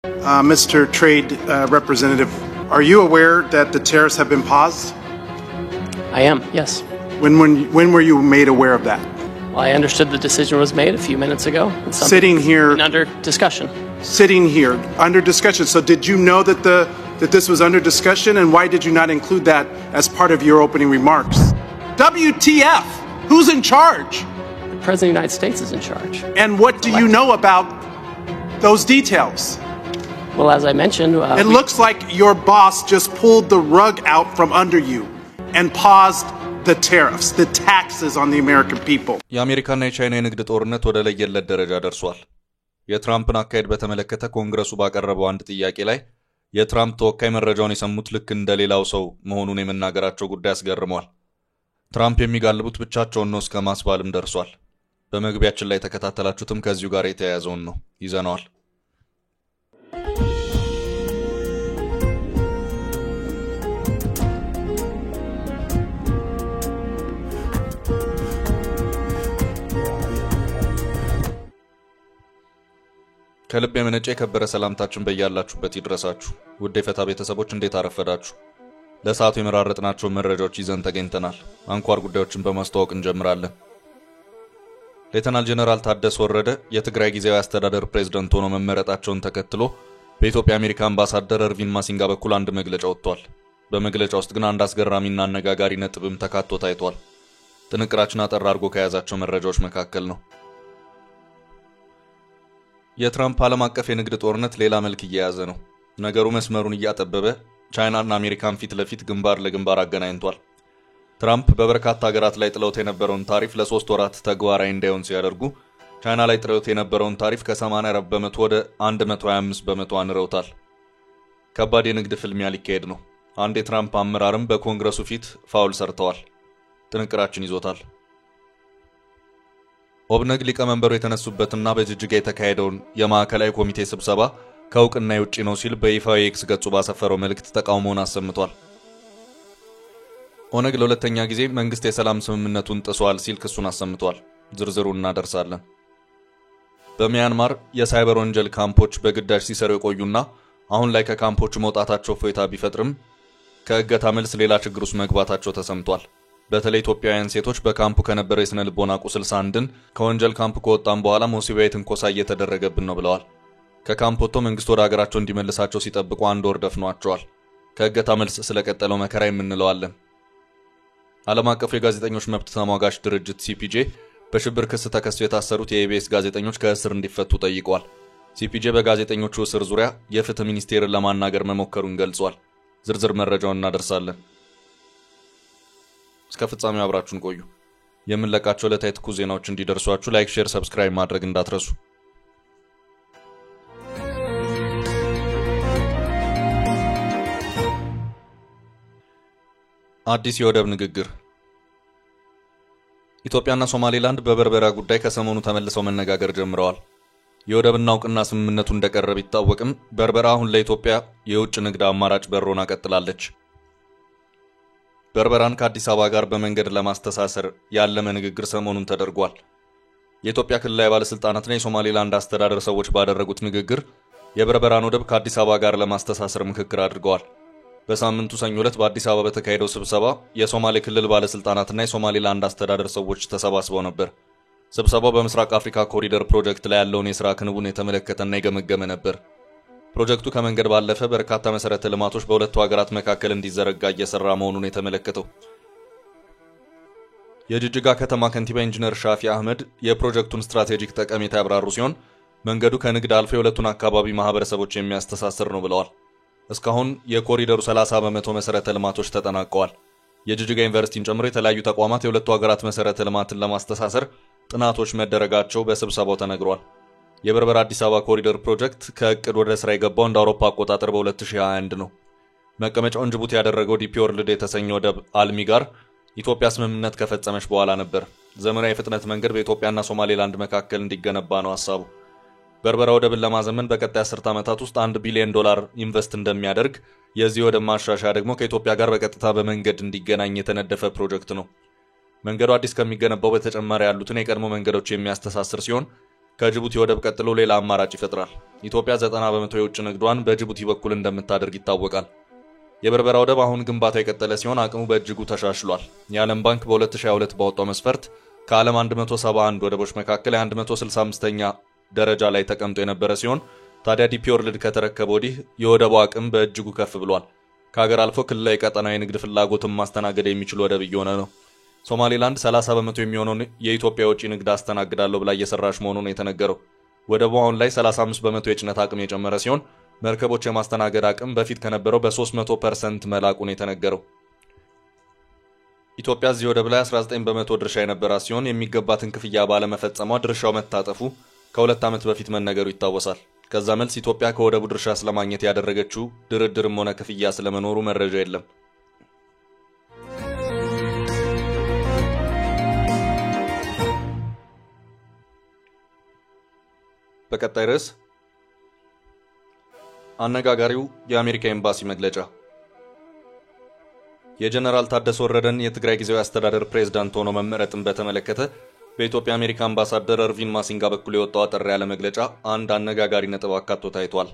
Mr. Trade Representative, are you aware that the tariffs have been paused? I am, yes. When were you made aware of that? Well, I understood the decision was made a few minutes ago. Sitting here under discussion. Sitting here under discussion. So did you know that this was under discussion, and why did you not include that as part of your opening remarks? WTF? Who's in charge? The President of the United States is in charge. And what do you know about those details? Well, as I mentioned... it looks like your boss just pulled the rug out from under you and paused the tariffs, the taxes on the American people. የአሜሪካና የቻይና የንግድ ጦርነት ወደ ለየለት ደረጃ ደርሷል። የትራምፕን አካሄድ በተመለከተ ኮንግረሱ ባቀረበው አንድ ጥያቄ ላይ የትራምፕ ተወካይ መረጃውን የሰሙት ልክ እንደሌላው ሰው መሆኑን የመናገራቸው ጉዳይ አስገርሟል። ትራምፕ የሚጋልቡት ብቻቸውን ነው እስከ ማስባልም ደርሷል። በመግቢያችን ላይ ተከታተላችሁትም ከዚሁ ጋር የተያያዘውን ነው ይዘናል። ከልብ የመነጨ የከበረ ሰላምታችን በእያላችሁበት ይድረሳችሁ። ውድ የፈታ ቤተሰቦች እንዴት አረፈዳችሁ? ለሰዓቱ የመራረጥናቸው መረጃዎች ይዘን ተገኝተናል። አንኳር ጉዳዮችን በማስተዋወቅ እንጀምራለን። ሌተናል ጀነራል ታደሰ ወረደ የትግራይ ጊዜያዊ አስተዳደር ፕሬዝዳንት ሆነው መመረጣቸውን ተከትሎ በኢትዮጵያ አሜሪካ አምባሳደር እርቪን ማሲንጋ በኩል አንድ መግለጫ ወጥቷል። በመግለጫው ውስጥ ግን አንድ አስገራሚና አነጋጋሪ ነጥብም ተካቶ ታይቷል። ጥንቅራችን አጠር አድርጎ ከያዛቸው መረጃዎች መካከል ነው። የትራምፕ ዓለም አቀፍ የንግድ ጦርነት ሌላ መልክ እየያዘ ነው። ነገሩ መስመሩን እያጠበበ ቻይናና አሜሪካን ፊት ለፊት ግንባር ለግንባር አገናኝቷል። ትራምፕ በበርካታ ሀገራት ላይ ጥለውት የነበረውን ታሪፍ ለ3 ወራት ተግባራዊ እንዳይሆን ሲያደርጉ ቻይና ላይ ጥለውት የነበረውን ታሪፍ ከ84 በመቶ ወደ 125 በመቶ አንረውታል። ከባድ የንግድ ፍልሚያ ሊካሄድ ነው። አንድ የትራምፕ አመራርም በኮንግረሱ ፊት ፋውል ሰርተዋል። ጥንቅራችን ይዞታል። ኦብነግ ሊቀመንበሩ የተነሱበትና በጅጅጋ የተካሄደውን የማዕከላዊ ኮሚቴ ስብሰባ ከእውቅና ውጪ ነው ሲል በይፋዊ ኤክስ ገጹ ባሰፈረው መልእክት ተቃውሞውን አሰምቷል። ኦነግ ለሁለተኛ ጊዜ መንግስት የሰላም ስምምነቱን ጥሷል ሲል ክሱን አሰምቷል። ዝርዝሩን እናደርሳለን። በሚያንማር የሳይበር ወንጀል ካምፖች በግዳጅ ሲሰሩ የቆዩና አሁን ላይ ከካምፖቹ መውጣታቸው ፎይታ ቢፈጥርም ከእገታ መልስ ሌላ ችግር ውስጥ መግባታቸው ተሰምቷል። በተለይ ኢትዮጵያውያን ሴቶች በካምፑ ከነበረው የስነ ልቦና ቁስል ሳንድን ከወንጀል ካምፕ ከወጣን በኋላ ሞሲባዊ ትንኮሳ እየተደረገብን ነው ብለዋል። ከካምፕ ወጥቶ መንግስት ወደ ሀገራቸው እንዲመልሳቸው ሲጠብቁ አንድ ወር ደፍኗቸዋል። ከእገታ መልስ ስለቀጠለው መከራ የምንለዋለን። ዓለም አቀፉ የጋዜጠኞች መብት ተሟጋች ድርጅት ሲፒጄ በሽብር ክስ ተከሰው የታሰሩት የኢቢኤስ ጋዜጠኞች ከእስር እንዲፈቱ ጠይቀዋል። ሲፒጄ በጋዜጠኞቹ እስር ዙሪያ የፍትህ ሚኒስቴርን ለማናገር መሞከሩን ገልጿል። ዝርዝር መረጃውን እናደርሳለን። እስከ ፍጻሜው አብራችሁን ቆዩ። የምንለቃቸው ዕለታዊ ትኩስ ዜናዎች እንዲደርሷችሁ ላይክ፣ ሼር፣ ሰብስክራይብ ማድረግ እንዳትረሱ። አዲስ የወደብ ንግግር። ኢትዮጵያና ሶማሌላንድ በበርበራ ጉዳይ ከሰሞኑ ተመልሰው መነጋገር ጀምረዋል። የወደብና እውቅና ስምምነቱ እንደቀረበ ቢታወቅም በርበራ አሁን ለኢትዮጵያ የውጭ ንግድ አማራጭ በሮና ቀጥላለች። በርበራን ከአዲስ አበባ ጋር በመንገድ ለማስተሳሰር ያለመ ንግግር ሰሞኑን ተደርጓል። የኢትዮጵያ ክልላዊ ባለስልጣናትና የሶማሌላንድ አስተዳደር ሰዎች ባደረጉት ንግግር የበርበራን ወደብ ከአዲስ አበባ ጋር ለማስተሳሰር ምክክር አድርገዋል። በሳምንቱ ሰኞ ዕለት በአዲስ አበባ በተካሄደው ስብሰባ የሶማሌ ክልል ባለስልጣናትና የሶማሌላንድ አስተዳደር ሰዎች ተሰባስበው ነበር። ስብሰባው በምስራቅ አፍሪካ ኮሪደር ፕሮጀክት ላይ ያለውን የሥራ ክንውን የተመለከተና የገመገመ ነበር። ፕሮጀክቱ ከመንገድ ባለፈ በርካታ መሰረተ ልማቶች በሁለቱ ሀገራት መካከል እንዲዘረጋ እየሰራ መሆኑን የተመለከተው የጅጅጋ ከተማ ከንቲባ ኢንጂነር ሻፊ አህመድ የፕሮጀክቱን ስትራቴጂክ ጠቀሜታ ያብራሩ ሲሆን መንገዱ ከንግድ አልፎ የሁለቱን አካባቢ ማህበረሰቦች የሚያስተሳስር ነው ብለዋል። እስካሁን የኮሪደሩ 30 በመቶ መሰረተ ልማቶች ተጠናቀዋል። የጅጅጋ ዩኒቨርሲቲን ጨምሮ የተለያዩ ተቋማት የሁለቱ ሀገራት መሰረተ ልማትን ለማስተሳሰር ጥናቶች መደረጋቸው በስብሰባው ተነግሯል። የበርበራ አዲስ አበባ ኮሪደር ፕሮጀክት ከእቅድ ወደ ስራ የገባው እንደ አውሮፓ አቆጣጠር በ2021 ነው። መቀመጫውን ጅቡቲ ያደረገው ዲፒ ወርልድ የተሰኘው ወደብ አልሚ ጋር ኢትዮጵያ ስምምነት ከፈጸመች በኋላ ነበር ዘመናዊ የፍጥነት መንገድ በኢትዮጵያና ሶማሌላንድ መካከል እንዲገነባ ነው ሐሳቡ። በርበራ ወደብን ለማዘመን በቀጣይ 10 ዓመታት ውስጥ $1 ቢሊዮን ኢንቨስት እንደሚያደርግ፣ የዚህ ወደብ ማሻሻያ ደግሞ ከኢትዮጵያ ጋር በቀጥታ በመንገድ እንዲገናኝ የተነደፈ ፕሮጀክት ነው። መንገዱ አዲስ ከሚገነባው በተጨማሪ ያሉትን የቀድሞ መንገዶች የሚያስተሳስር ሲሆን ከጅቡቲ ወደብ ቀጥሎ ሌላ አማራጭ ይፈጥራል። ኢትዮጵያ 90% የውጭ ንግዷን በጅቡቲ በኩል እንደምታደርግ ይታወቃል። የበርበራ ወደብ አሁን ግንባታው የቀጠለ ሲሆን አቅሙ በእጅጉ ተሻሽሏል። የዓለም ባንክ በ2022 ባወጣው መስፈርት ከዓለም 171 ወደቦች መካከል 165ኛ ደረጃ ላይ ተቀምጦ የነበረ ሲሆን ታዲያ ዲፒ ወርልድ ከተረከበ ወዲህ የወደቡ አቅም በእጅጉ ከፍ ብሏል። ከሀገር አልፎ ክልላዊ ቀጠናዊ ንግድ ፍላጎትን ማስተናገድ የሚችል ወደብ እየሆነ ነው። ሶማሌላንድ 30% የሚሆነውን የኢትዮጵያ ውጪ ንግድ አስተናግዳለሁ ብላ እየሰራች መሆኑን የተነገረው። ወደቡ አሁን ላይ 35% የጭነት አቅም የጨመረ ሲሆን መርከቦች የማስተናገድ አቅም በፊት ከነበረው በ300% መላቁን የተነገረው። ኢትዮጵያ እዚህ ወደብ ላይ 19% ድርሻ የነበራት ሲሆን የሚገባትን ክፍያ ባለመፈጸሟ ድርሻው መታጠፉ ከ2 ዓመት በፊት መነገሩ ይታወሳል። ከዛ መልስ ኢትዮጵያ ከወደቡ ድርሻ ስለማግኘት ያደረገችው ድርድርም ሆነ ክፍያ ስለመኖሩ መረጃ የለም። በቀጣይ ርዕስ አነጋጋሪው የአሜሪካ ኤምባሲ መግለጫ። የጀነራል ታደሰ ወረደን የትግራይ ጊዜያዊ አስተዳደር ፕሬዝዳንት ሆኖ መመረጥን በተመለከተ በኢትዮጵያ አሜሪካ አምባሳደር እርቪን ማሲንጋ በኩል የወጣው አጠር ያለ መግለጫ አንድ አነጋጋሪ ነጥብ አካቶ ታይቷል።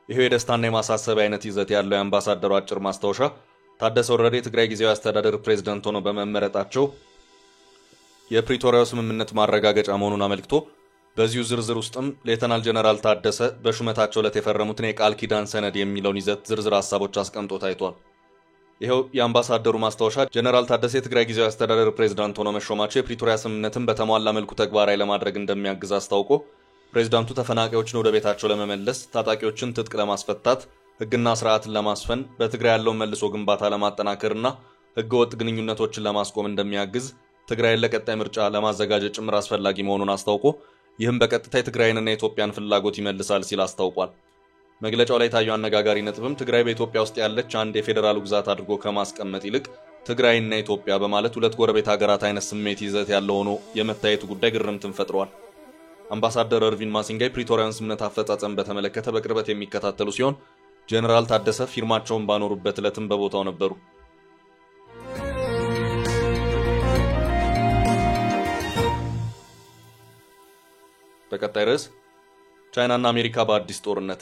ይሄው የደስታና የማሳሰቢያ አይነት ይዘት ያለው የአምባሳደሩ አጭር ማስታወሻ ታደሰ ወረደ የትግራይ ጊዜያዊ አስተዳደር ፕሬዝዳንት ሆኖ በመመረጣቸው የፕሪቶሪያው ስምምነት ማረጋገጫ መሆኑን አመልክቶ በዚሁ ዝርዝር ውስጥም ሌተናል ጀነራል ታደሰ በሹመታቸው ዕለት የፈረሙትን የቃል ኪዳን ሰነድ የሚለውን ይዘት ዝርዝር ሐሳቦች አስቀምጦ ታይቷል። ይሄው የአምባሳደሩ ማስታወሻ ጀነራል ታደሰ የትግራይ ጊዜያዊ አስተዳደር ፕሬዝዳንት ሆኖ መሾማቸው የፕሪቶሪያ ስምምነትን በተሟላ መልኩ ተግባራዊ ለማድረግ እንደሚያግዝ አስታውቆ ፕሬዝዳንቱ ተፈናቃዮችን ወደ ቤታቸው ለመመለስ፣ ታጣቂዎችን ትጥቅ ለማስፈታት፣ ሕግና ስርዓትን ለማስፈን፣ በትግራይ ያለውን መልሶ ግንባታ ለማጠናከርና ሕገወጥ ግንኙነቶችን ለማስቆም እንደሚያግዝ፣ ትግራይን ለቀጣይ ምርጫ ለማዘጋጀት ጭምር አስፈላጊ መሆኑን አስታውቆ ይህም በቀጥታ የትግራይንና የኢትዮጵያን ፍላጎት ይመልሳል ሲል አስታውቋል። መግለጫው ላይ ታየው አነጋጋሪ ነጥብም ትግራይ በኢትዮጵያ ውስጥ ያለች አንድ የፌዴራል ግዛት አድርጎ ከማስቀመጥ ይልቅ ትግራይና ኢትዮጵያ በማለት ሁለት ጎረቤት ሀገራት አይነት ስሜት ይዘት ያለው ሆኖ የመታየቱ ጉዳይ ግርምትን ፈጥሯል። አምባሳደር እርቪን ማሲንጋ የፕሪቶሪያን ስምምነት አፈጻጸም በተመለከተ በቅርበት የሚከታተሉ ሲሆን ጀነራል ታደሰ ፊርማቸውን ባኖሩበት ዕለትም በቦታው ነበሩ። በቀጣይ ርዕስ ቻይናና አሜሪካ በአዲስ ጦርነት።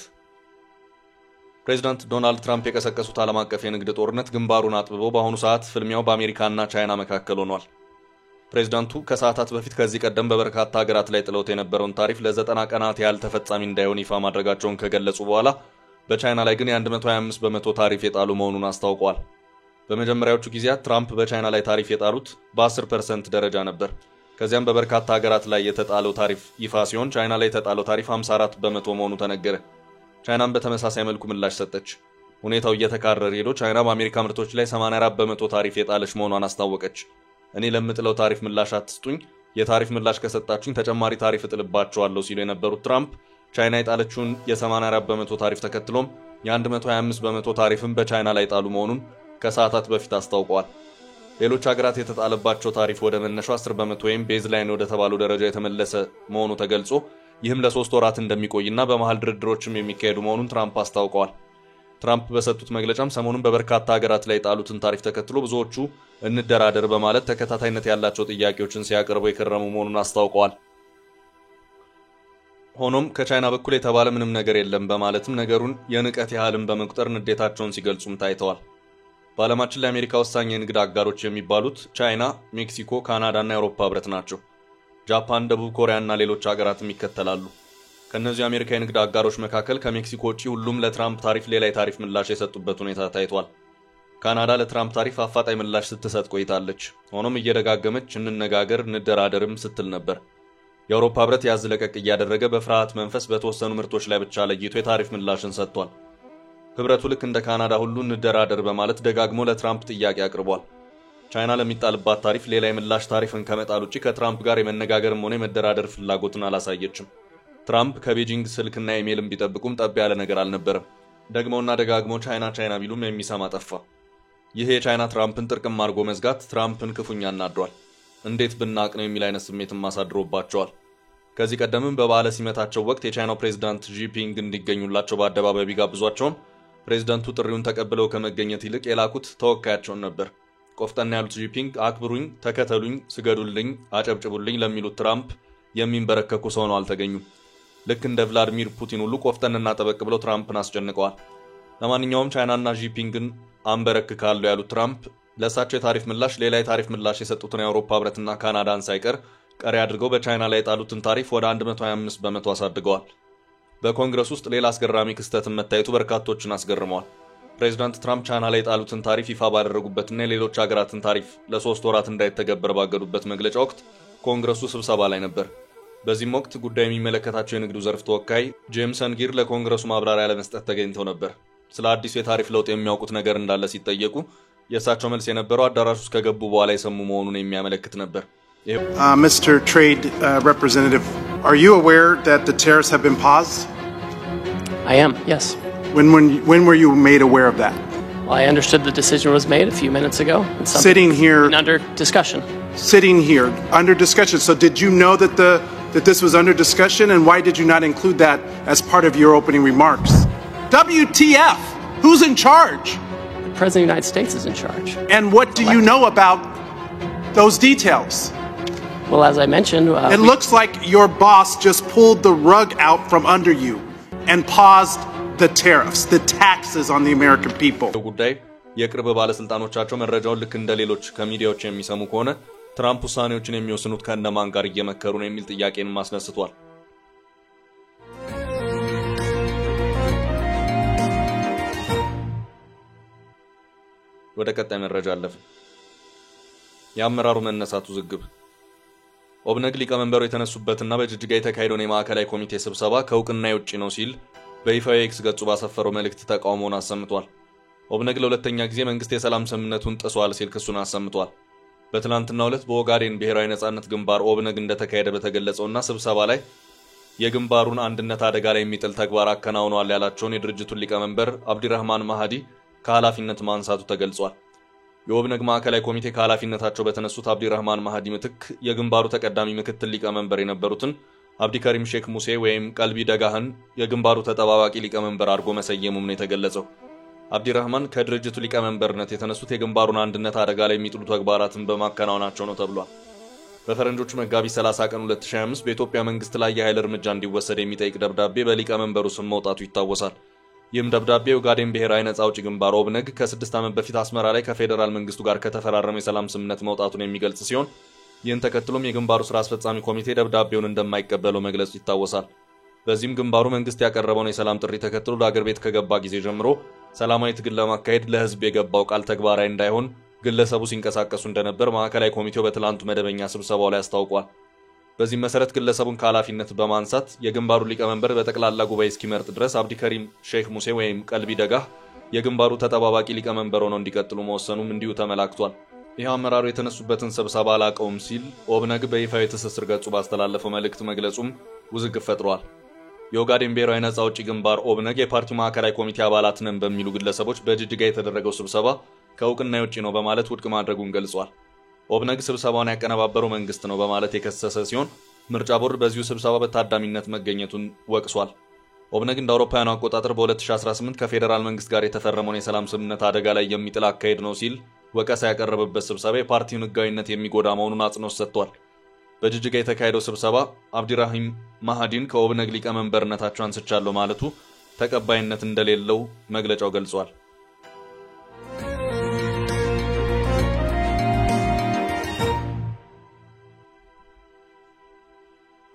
ፕሬዝዳንት ዶናልድ ትራምፕ የቀሰቀሱት ዓለም አቀፍ የንግድ ጦርነት ግንባሩን አጥብቦ በአሁኑ ሰዓት ፍልሚያው በአሜሪካና ቻይና መካከል ሆኗል። ፕሬዝዳንቱ ከሰዓታት በፊት ከዚህ ቀደም በበርካታ ሀገራት ላይ ጥለውት የነበረውን ታሪፍ ለ90 ቀናት ያህል ተፈጻሚ እንዳይሆን ይፋ ማድረጋቸውን ከገለጹ በኋላ በቻይና ላይ ግን የ125% ታሪፍ የጣሉ መሆኑን አስታውቀዋል። በመጀመሪያዎቹ ጊዜያት ትራምፕ በቻይና ላይ ታሪፍ የጣሉት በ10% ደረጃ ነበር። ከዚያም በበርካታ ሀገራት ላይ የተጣለው ታሪፍ ይፋ ሲሆን ቻይና ላይ የተጣለው ታሪፍ 54% መሆኑ ተነገረ። ቻይናም በተመሳሳይ መልኩ ምላሽ ሰጠች። ሁኔታው እየተካረረ ሄዶ ቻይና በአሜሪካ ምርቶች ላይ 84% ታሪፍ የጣለች መሆኗን አስታወቀች። እኔ ለምጥለው ታሪፍ ምላሽ አትስጡኝ፣ የታሪፍ ምላሽ ከሰጣችሁኝ ተጨማሪ ታሪፍ እጥልባቸዋለሁ ሲሉ የነበሩት ትራምፕ ቻይና የጣለችውን የ84% ታሪፍ ተከትሎም የ125% ታሪፍን በቻይና ላይ ጣሉ መሆኑን ከሰዓታት በፊት አስታውቀዋል። ሌሎች ሀገራት የተጣለባቸው ታሪፍ ወደ መነሻው 10% ወይም ቤዝላይን ወደ ተባለው ደረጃ የተመለሰ መሆኑ ተገልጾ ይህም ለ3 ወራት እንደሚቆይና በመሃል ድርድሮችም የሚካሄዱ መሆኑን ትራምፕ አስታውቀዋል። ትራምፕ በሰጡት መግለጫም ሰሞኑን በበርካታ ሀገራት ላይ የጣሉትን ታሪፍ ተከትሎ ብዙዎቹ እንደራደር በማለት ተከታታይነት ያላቸው ጥያቄዎችን ሲያቀርቡ የከረሙ መሆኑን አስታውቀዋል። ሆኖም ከቻይና በኩል የተባለ ምንም ነገር የለም በማለትም ነገሩን የንቀት ያህልን በመቁጠር ንዴታቸውን ሲገልጹም ታይተዋል። በዓለማችን ላይ አሜሪካ ወሳኝ የንግድ አጋሮች የሚባሉት ቻይና፣ ሜክሲኮ፣ ካናዳ እና የአውሮፓ ህብረት ናቸው። ጃፓን፣ ደቡብ ኮሪያ እና ሌሎች ሀገራትም ይከተላሉ። ከእነዚህ የአሜሪካ የንግድ አጋሮች መካከል ከሜክሲኮ ውጪ ሁሉም ለትራምፕ ታሪፍ ሌላ የታሪፍ ምላሽ የሰጡበት ሁኔታ ታይቷል። ካናዳ ለትራምፕ ታሪፍ አፋጣኝ ምላሽ ስትሰጥ ቆይታለች። ሆኖም እየደጋገመች እንነጋገር፣ እንደራደርም ስትል ነበር። የአውሮፓ ህብረት ያዝ ለቀቅ እያደረገ በፍርሃት መንፈስ በተወሰኑ ምርቶች ላይ ብቻ ለይቶ የታሪፍ ምላሽን ሰጥቷል። ህብረቱ ልክ እንደ ካናዳ ሁሉ እንደራደር በማለት ደጋግሞ ለትራምፕ ጥያቄ አቅርቧል። ቻይና ለሚጣልባት ታሪፍ ሌላ የምላሽ ታሪፍን ከመጣል ውጪ ከትራምፕ ጋር የመነጋገርም ሆነ የመደራደር ፍላጎትን አላሳየችም። ትራምፕ ከቤጂንግ ስልክና ኢሜይልን ቢጠብቁም ጠብ ያለ ነገር አልነበረም። ደግመውና ደጋግሞ ቻይና ቢሉም የሚሰማ ጠፋ። ይህ የቻይና ትራምፕን ጥርቅም አድርጎ መዝጋት ትራምፕን ክፉኛ አናዷል። እንዴት ብናቅ ነው የሚል አይነት ስሜትም አሳድሮባቸዋል። ከዚህ ቀደምም በበዓለ ሲመታቸው ወቅት የቻይናው ፕሬዝዳንት ጂፒንግ እንዲገኙላቸው በአደባባይ ቢጋብዟቸውም ፕሬዝዳንቱ ጥሪውን ተቀብለው ከመገኘት ይልቅ የላኩት ተወካያቸውን ነበር። ቆፍጠና ያሉት ጂፒንግ አክብሩኝ፣ ተከተሉኝ፣ ስገዱልኝ፣ አጨብጭቡልኝ ለሚሉት ትራምፕ የሚንበረከኩ ሰው ነው አልተገኙም። ልክ እንደ ቭላዲሚር ፑቲን ሁሉ ቆፍጠንና ጠበቅ ብለው ትራምፕን አስጨንቀዋል። ለማንኛውም ቻይናና ጂፒንግን አንበረክካለሁ ያሉት ትራምፕ ለሳቸው የታሪፍ ምላሽ ሌላ የታሪፍ ምላሽ የሰጡትን የአውሮፓ ህብረትና ካናዳን ሳይቀር ቀሪ አድርገው በቻይና ላይ የጣሉትን ታሪፍ ወደ 125% አሳድገዋል። በኮንግረስ ውስጥ ሌላ አስገራሚ ክስተትን መታየቱ በርካቶችን አስገርመዋል። ፕሬዚዳንት ትራምፕ ቻይና ላይ የጣሉትን ታሪፍ ይፋ ባደረጉበትና የሌሎች ሀገራትን ታሪፍ ለ3 ወራት እንዳይተገበር ባገዱበት መግለጫ ወቅት ኮንግረሱ ስብሰባ ላይ ነበር። በዚህም ወቅት ጉዳይ የሚመለከታቸው የንግዱ ዘርፍ ተወካይ ጄምሰን ጊር ለኮንግረሱ ማብራሪያ ለመስጠት ተገኝተው ነበር። ስለ አዲሱ የታሪፍ ለውጥ የሚያውቁት ነገር እንዳለ ሲጠየቁ የእሳቸው መልስ የነበረው አዳራሽ ውስጥ ከገቡ በኋላ የሰሙ መሆኑን የሚያመለክት ነበር። Mr. Trade Representative, are you aware that the tariffs have been paused? I am, yes. When were you made aware of that? Well, I understood the decision was made a few minutes ago. Sitting here under discussion. Sitting here under discussion. So did you know that this was under discussion, and why did you not include that as part of your opening remarks? WTF? Who's in charge? The President of the United States is in charge. And what do you know about those details? Well, as I mentioned... it looks like your boss just pulled the rug out from under you and paused the tariffs, the taxes on the American people. ጉዳይ የቅርብ ባለስልጣኖቻቸው መረጃውን ልክ እንደ ሌሎች ከሚዲያዎች የሚሰሙ ከሆነ ትራምፕ ውሳኔዎችን የሚወስኑት ከነማን ጋር እየመከሩ ነው የሚል ጥያቄን ማስነስቷል። ወደ ቀጣይ መረጃ አለፈ። የአመራሩ መነሳቱ ዝግብ ኦብነግ ሊቀመንበሩ የተነሱበትና በጅጅጋ የተካሄደውን የማዕከላዊ ኮሚቴ ስብሰባ ከእውቅና ውጪ ነው ሲል በይፋዊ ኤክስ ገጹ ባሰፈረው መልእክት ተቃውሞውን አሰምቷል። ኦብነግ ለሁለተኛ ጊዜ መንግስት የሰላም ስምምነቱን ጥሷል ሲል ክሱን አሰምቷል። በትናንትናው ዕለት በኦጋዴን ብሔራዊ ነጻነት ግንባር ኦብነግ እንደተካሄደ በተገለጸውና ስብሰባ ላይ የግንባሩን አንድነት አደጋ ላይ የሚጥል ተግባር አከናውኗል ያላቸውን የድርጅቱን ሊቀመንበር አብዲራህማን ማህዲ ከኃላፊነት ማንሳቱ ተገልጿል። የኦብነግ ማዕከላዊ ኮሚቴ ከኃላፊነታቸው በተነሱት አብዲራህማን ማህዲ ምትክ የግንባሩ ተቀዳሚ ምክትል ሊቀመንበር የነበሩትን አብዲከሪም ሼክ ሙሴ ወይም ቀልቢ ደጋህን የግንባሩ ተጠባባቂ ሊቀመንበር አድርጎ መሰየሙም ነው የተገለጸው። አብዲራህማን ከድርጅቱ ሊቀመንበርነት የተነሱት የግንባሩን አንድነት አደጋ ላይ የሚጥሉ ተግባራትን በማከናወናቸው ነው ተብሏል። በፈረንጆቹ መጋቢት 30 ቀን 2025 በኢትዮጵያ መንግስት ላይ የኃይል እርምጃ እንዲወሰድ የሚጠይቅ ደብዳቤ በሊቀመንበሩ ስም መውጣቱ ይታወሳል። ይህም ደብዳቤ ኦጋዴን ብሔራዊ ነጻ አውጪ ግንባር ኦብነግ ከ6 ዓመት በፊት አስመራ ላይ ከፌደራል መንግስቱ ጋር ከተፈራረመው የሰላም ስምምነት መውጣቱን የሚገልጽ ሲሆን ይህን ተከትሎም የግንባሩ ስራ አስፈጻሚ ኮሚቴ ደብዳቤውን እንደማይቀበለው መግለጹ ይታወሳል። በዚህም ግንባሩ መንግስት ያቀረበውን የሰላም ጥሪ ተከትሎ ለአገር ቤት ከገባ ጊዜ ጀምሮ ሰላማዊ ትግል ለማካሄድ ለህዝብ የገባው ቃል ተግባራዊ እንዳይሆን ግለሰቡ ሲንቀሳቀሱ እንደነበር ማዕከላዊ ኮሚቴው በትላንቱ መደበኛ ስብሰባው ላይ አስታውቋል። በዚህ መሰረት ግለሰቡን ከኃላፊነት በማንሳት የግንባሩ ሊቀመንበር በጠቅላላ ጉባኤ እስኪመርጥ ድረስ አብዲከሪም ሼክ ሙሴ ወይም ቀልቢ ደጋህ የግንባሩ ተጠባባቂ ሊቀመንበር ሆነው እንዲቀጥሉ መወሰኑም እንዲሁ ተመላክቷል። ይህ አመራሩ የተነሱበትን ስብሰባ አላቀውም ሲል ኦብነግ በይፋዊ ትስስር ገጹ ባስተላለፈው መልእክት መግለጹም ውዝግብ ፈጥሯል። የኦጋዴን ብሔራዊ ነጻ አውጪ ግንባር ኦብነግ የፓርቲው ማዕከላዊ ኮሚቴ አባላት ነን በሚሉ ግለሰቦች በጅጅጋ የተደረገው ስብሰባ ከእውቅና ውጪ ነው በማለት ውድቅ ማድረጉን ገልጿል። ኦብነግ ስብሰባውን ያቀነባበረው መንግስት ነው በማለት የከሰሰ ሲሆን ምርጫ ቦርድ በዚሁ ስብሰባ በታዳሚነት መገኘቱን ወቅሷል። ኦብነግ እንደ አውሮፓውያኑ አቆጣጠር በ2018 ከፌደራል መንግስት ጋር የተፈረመውን የሰላም ስምምነት አደጋ ላይ የሚጥል አካሄድ ነው ሲል ወቀሳ ያቀረበበት ስብሰባ የፓርቲውን ህጋዊነት የሚጎዳ መሆኑን አጽንኦት ሰጥቷል። በጅጅጋ የተካሄደው ስብሰባ አብዲራሂም ማህዲን ከኦብነግ ሊቀመንበርነታቸው አንስቻለሁ ማለቱ ተቀባይነት እንደሌለው መግለጫው ገልጿል።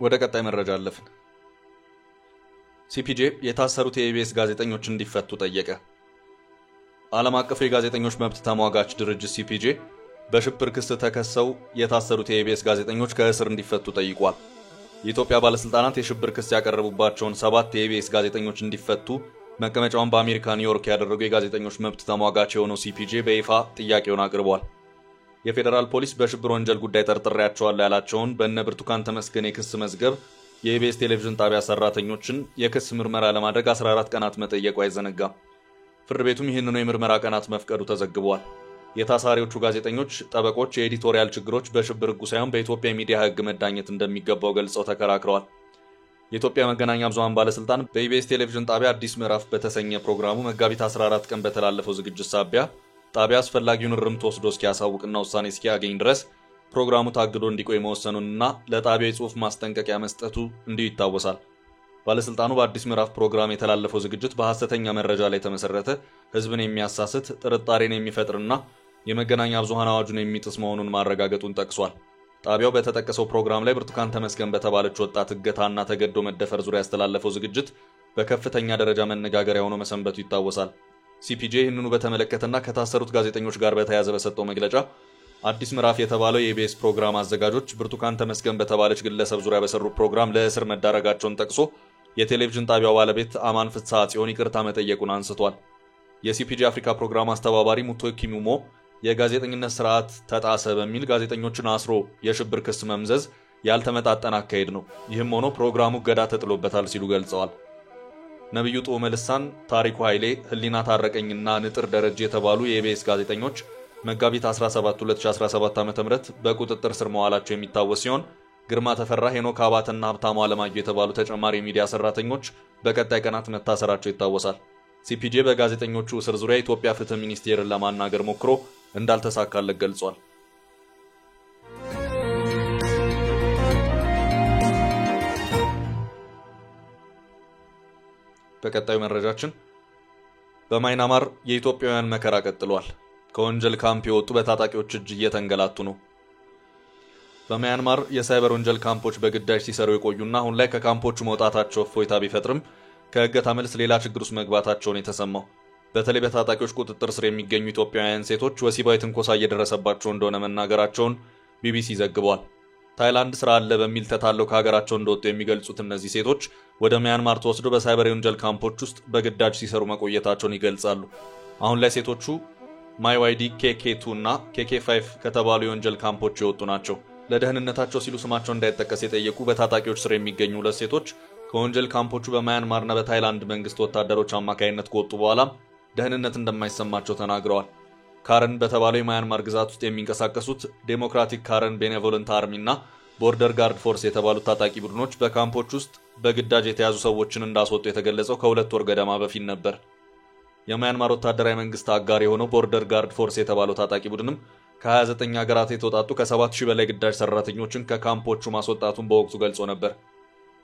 ወደ ቀጣይ መረጃ አለፍን። ሲፒጄ የታሰሩት የኢቢኤስ ጋዜጠኞች እንዲፈቱ ጠየቀ። ዓለም አቀፉ የጋዜጠኞች መብት ተሟጋች ድርጅት ሲፒጄ በሽብር ክስ ተከሰው የታሰሩት የኢቢኤስ ጋዜጠኞች ከእስር እንዲፈቱ ጠይቋል። የኢትዮጵያ ባለስልጣናት የሽብር ክስ ያቀረቡባቸውን 7 የኢቢኤስ ጋዜጠኞች እንዲፈቱ መቀመጫውን በአሜሪካ ኒውዮርክ ያደረገው የጋዜጠኞች መብት ተሟጋች የሆነው ሲፒጄ በይፋ ጥያቄውን አቅርቧል። የፌደራል ፖሊስ በሽብር ወንጀል ጉዳይ ጠርጥሬያቸዋለሁ ያላቸውን በእነ ብርቱካን ተመስገን የክስ መዝገብ የኢቢኤስ ቴሌቪዥን ጣቢያ ሰራተኞችን የክስ ምርመራ ለማድረግ 14 ቀናት መጠየቁ አይዘነጋም። ፍርድ ቤቱም ይህንኑ የምርመራ ቀናት መፍቀዱ ተዘግቧል። የታሳሪዎቹ ጋዜጠኞች ጠበቆች የኤዲቶሪያል ችግሮች በሽብር ሕጉ ሳይሆን በኢትዮጵያ ሚዲያ ሕግ መዳኘት እንደሚገባው ገልጸው ተከራክረዋል። የኢትዮጵያ መገናኛ ብዙሃን ባለስልጣን በኢቢኤስ ቴሌቪዥን ጣቢያ አዲስ ምዕራፍ በተሰኘ ፕሮግራሙ መጋቢት 14 ቀን በተላለፈው ዝግጅት ሳቢያ ጣቢያ አስፈላጊውን እርምት ወስዶ እስኪያሳውቅና ውሳኔ እስኪያገኝ ድረስ ፕሮግራሙ ታግዶ እንዲቆይ መወሰኑንና ለጣቢያው ጽሑፍ ማስጠንቀቂያ መስጠቱ እንዲሁ ይታወሳል። ባለስልጣኑ በአዲስ ምዕራፍ ፕሮግራም የተላለፈው ዝግጅት በሐሰተኛ መረጃ ላይ የተመሰረተ ህዝብን የሚያሳስት ጥርጣሬን የሚፈጥርና የመገናኛ ብዙሃን አዋጁን የሚጥስ መሆኑን ማረጋገጡን ጠቅሷል። ጣቢያው በተጠቀሰው ፕሮግራም ላይ ብርቱካን ተመስገን በተባለች ወጣት እገታና ተገዶ መደፈር ዙሪያ ያስተላለፈው ዝግጅት በከፍተኛ ደረጃ መነጋገሪያ ሆኖ መሰንበቱ ይታወሳል። ሲፒጄ ይህንኑ በተመለከተና ከታሰሩት ጋዜጠኞች ጋር በተያያዘ በሰጠው መግለጫ አዲስ ምዕራፍ የተባለው የኢቢኤስ ፕሮግራም አዘጋጆች ብርቱካን ተመስገን በተባለች ግለሰብ ዙሪያ በሰሩ ፕሮግራም ለእስር መዳረጋቸውን ጠቅሶ የቴሌቪዥን ጣቢያው ባለቤት አማን ፍትሐ ጽዮን ይቅርታ መጠየቁን አንስቷል። የሲፒጄ አፍሪካ ፕሮግራም አስተባባሪ ሙቶኪ ሙሞ የጋዜጠኝነት ስርዓት ተጣሰ በሚል ጋዜጠኞችን አስሮ የሽብር ክስ መምዘዝ ያልተመጣጠነ አካሄድ ነው፣ ይህም ሆኖ ፕሮግራሙ ገዳ ተጥሎበታል ሲሉ ገልጸዋል። ነብዩ ጦመ ልሳን፣ ታሪኩ ኃይሌ፣ ህሊና ታረቀኝና ንጥር ደረጃ የተባሉ የኢቢኤስ ጋዜጠኞች መጋቢት 17 2017 ዓ.ም በቁጥጥር ስር መዋላቸው የሚታወስ ሲሆን ግርማ ተፈራ፣ ሄኖክ አባተና ሀብታሙ አለማየሁ የተባሉ ተጨማሪ የሚዲያ ሰራተኞች በቀጣይ ቀናት መታሰራቸው ይታወሳል። ሲፒጄ በጋዜጠኞቹ እስር ዙሪያ የኢትዮጵያ ፍትህ ሚኒስቴርን ለማናገር ሞክሮ እንዳልተሳካለት ገልጿል። በቀጣዩ መረጃችን በማይናማር የኢትዮጵያውያን መከራ ቀጥሏል። ከወንጀል ካምፕ የወጡ በታጣቂዎች እጅ እየተንገላቱ ነው። በማያንማር የሳይበር ወንጀል ካምፖች በግዳጅ ሲሰሩ የቆዩና አሁን ላይ ከካምፖቹ መውጣታቸው እፎይታ ቢፈጥርም ከእገታ መልስ ሌላ ችግር ውስጥ መግባታቸውን የተሰማው በተለይ በታጣቂዎች ቁጥጥር ስር የሚገኙ ኢትዮጵያውያን ሴቶች ወሲባዊ ትንኮሳ እየደረሰባቸው እንደሆነ መናገራቸውን ቢቢሲ ዘግቧል። ታይላንድ ስራ አለ በሚል ተታለው ከሀገራቸው እንደወጡ የሚገልጹት እነዚህ ሴቶች ወደ ማያንማር ተወስደው በሳይበር ወንጀል ካምፖች ውስጥ በግዳጅ ሲሰሩ መቆየታቸውን ይገልጻሉ። አሁን ላይ ሴቶቹ ማይዋይዲ KK2 እና KK5 ከተባሉ የወንጀል ካምፖች የወጡ ናቸው። ለደህንነታቸው ሲሉ ስማቸው እንዳይጠቀስ የጠየቁ በታጣቂዎች ስር የሚገኙ ሁለት ሴቶች ከወንጀል ካምፖቹ በማያንማርና በታይላንድ መንግስት ወታደሮች አማካይነት ከወጡ በኋላ ደህንነት እንደማይሰማቸው ተናግረዋል። ካረን በተባለው የማያንማር ግዛት ውስጥ የሚንቀሳቀሱት ዴሞክራቲክ ካረን ቤኔቮለንት አርሚ እና ቦርደር ጋርድ ፎርስ የተባሉት ታጣቂ ቡድኖች በካምፖች ውስጥ በግዳጅ የተያዙ ሰዎችን እንዳስወጡ የተገለጸው ከ2 ወር ገደማ በፊት ነበር። የማያንማር ወታደራዊ መንግስት አጋር የሆነው ቦርደር ጋርድ ፎርስ የተባለው ታጣቂ ቡድንም ከ29 ሀገራት የተወጣጡ ከ7000 በላይ ግዳጅ ሰራተኞችን ከካምፖቹ ማስወጣቱን በወቅቱ ገልጾ ነበር።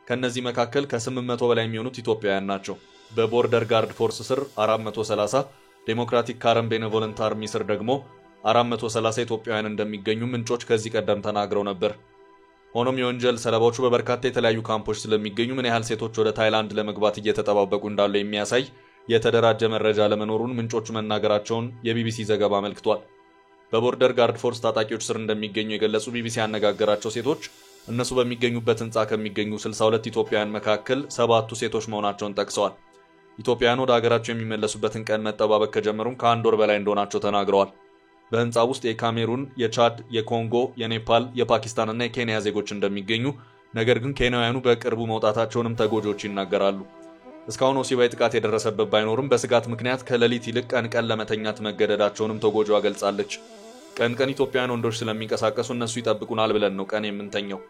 ከነዚህ መካከል ከ800 በላይ የሚሆኑት ኢትዮጵያውያን ናቸው። በቦርደር ጋርድ ፎርስ ስር 430፣ ዴሞክራቲክ ካረን ቤኔቮለንት አርሚ ስር ደግሞ 430 ኢትዮጵያውያን እንደሚገኙ ምንጮች ከዚህ ቀደም ተናግረው ነበር። ሆኖም የወንጀል ሰለባዎቹ በበርካታ የተለያዩ ካምፖች ስለሚገኙ ምን ያህል ሴቶች ወደ ታይላንድ ለመግባት እየተጠባበቁ እንዳሉ የሚያሳይ የተደራጀ መረጃ ለመኖሩን ምንጮቹ መናገራቸውን የቢቢሲ ዘገባ አመልክቷል። በቦርደር ጋርድ ፎርስ ታጣቂዎች ስር እንደሚገኙ የገለጹ ቢቢሲ ያነጋገራቸው ሴቶች እነሱ በሚገኙበት ህንጻ ከሚገኙ 62 ኢትዮጵያውያን መካከል 7ቱ ሴቶች መሆናቸውን ጠቅሰዋል። ኢትዮጵያውያን ወደ ሀገራቸው የሚመለሱበትን ቀን መጠባበቅ ከጀመሩም ከ1 ወር በላይ እንደሆናቸው ተናግረዋል። በህንጻ ውስጥ የካሜሩን፣ የቻድ፣ የኮንጎ፣ የኔፓል፣ የፓኪስታንና የኬንያ ዜጎች እንደሚገኙ፣ ነገር ግን ኬንያውያኑ በቅርቡ መውጣታቸውንም ተጎጂዎች ይናገራሉ። እስካሁን ወሲባዊ ጥቃት የደረሰበት ባይኖርም በስጋት ምክንያት ከሌሊት ይልቅ ቀን ለመተኛት መገደዳቸውንም ተጎጂዋ ገልጻለች። ቀን ኢትዮጵያውያን ወንዶች ስለሚንቀሳቀሱ እነሱ ይጠብቁናል ብለን ነው ቀን የምንተኛው።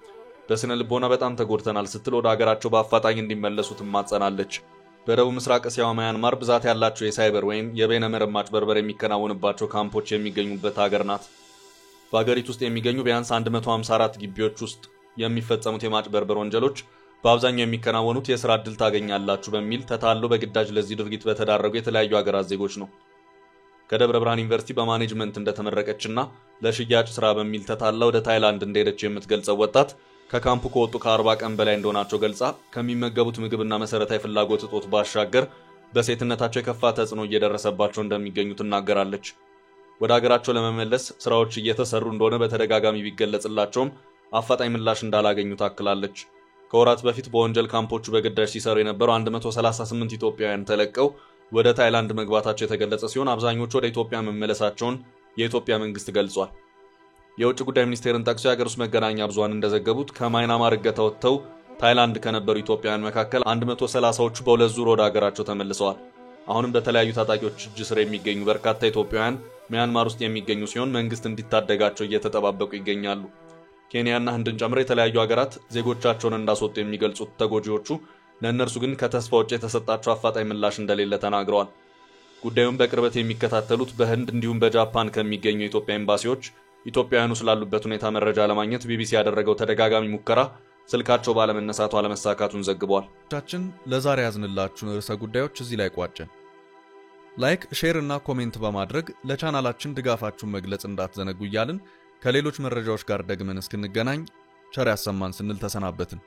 በስነ ልቦና በጣም ተጎድተናል ስትል ወደ ሀገራቸው በአፋጣኝ እንዲመለሱ ትማጸናለች። በደቡብ ምስራቅ እስያ ማያንማር ብዛት ያላቸው የሳይበር ወይም የበይነ መረብ ማጭበርበር የሚከናወንባቸው ካምፖች የሚገኙበት ሀገር ናት። በሀገሪቱ ውስጥ የሚገኙ ቢያንስ 154 ግቢዎች ውስጥ የሚፈጸሙት የማጭበርበር ወንጀሎች በአብዛኛው የሚከናወኑት የሥራ ዕድል ታገኛላችሁ በሚል ተታለው በግዳጅ ለዚህ ድርጊት በተዳረጉ የተለያዩ ሀገራት ዜጎች ነው። ከደብረ ብርሃን ዩኒቨርሲቲ በማኔጅመንት እንደተመረቀችና ለሽያጭ ስራ በሚል ተታላ ወደ ታይላንድ እንደሄደች የምትገልጸው ወጣት ከካምፑ ከወጡ ከ40 ቀን በላይ እንደሆናቸው ገልጻ ከሚመገቡት ምግብና መሰረታዊ ፍላጎት እጦት ባሻገር በሴትነታቸው የከፋ ተጽዕኖ እየደረሰባቸው እንደሚገኙ ትናገራለች። ወደ ሀገራቸው ለመመለስ ስራዎች እየተሰሩ እንደሆነ በተደጋጋሚ ቢገለጽላቸውም አፋጣኝ ምላሽ እንዳላገኙ ታክላለች። ከወራት በፊት በወንጀል ካምፖቹ በግዳጅ ሲሰሩ የነበሩ 138 ኢትዮጵያውያን ተለቀው ወደ ታይላንድ መግባታቸው የተገለጸ ሲሆን አብዛኞቹ ወደ ኢትዮጵያ መመለሳቸውን የኢትዮጵያ መንግስት ገልጿል። የውጭ ጉዳይ ሚኒስቴርን ጠቅሶ የሀገር ውስጥ መገናኛ ብዙሃን እንደዘገቡት ከማይናማር እገታ ወጥተው ታይላንድ ከነበሩ ኢትዮጵያውያን መካከል 130ዎቹ በሁለት ዙር ወደ ሀገራቸው ተመልሰዋል። አሁንም በተለያዩ ታጣቂዎች እጅ ስር የሚገኙ በርካታ ኢትዮጵያውያን ሚያንማር ውስጥ የሚገኙ ሲሆን መንግስት እንዲታደጋቸው እየተጠባበቁ ይገኛሉ። ኬንያና ህንድን ጨምሮ የተለያዩ ሀገራት ዜጎቻቸውን እንዳስወጡ የሚገልጹት ተጎጂዎቹ ለእነርሱ ግን ከተስፋ ውጭ የተሰጣቸው አፋጣኝ ምላሽ እንደሌለ ተናግረዋል። ጉዳዩን በቅርበት የሚከታተሉት በህንድ እንዲሁም በጃፓን ከሚገኙ የኢትዮጵያ ኤምባሲዎች ኢትዮጵያውያኑ ስላሉበት ሁኔታ መረጃ ለማግኘት ቢቢሲ ያደረገው ተደጋጋሚ ሙከራ ስልካቸው ባለመነሳቱ አለመሳካቱን ዘግቧል። ቻችን ለዛሬ ያዝንላችሁን ርዕሰ ጉዳዮች እዚህ ላይ ቋጨን። ላይክ፣ ሼር እና ኮሜንት በማድረግ ለቻናላችን ድጋፋችሁን መግለጽ እንዳትዘነጉ እያልን ከሌሎች መረጃዎች ጋር ደግመን እስክንገናኝ ቸር ያሰማን ስንል ተሰናበትን።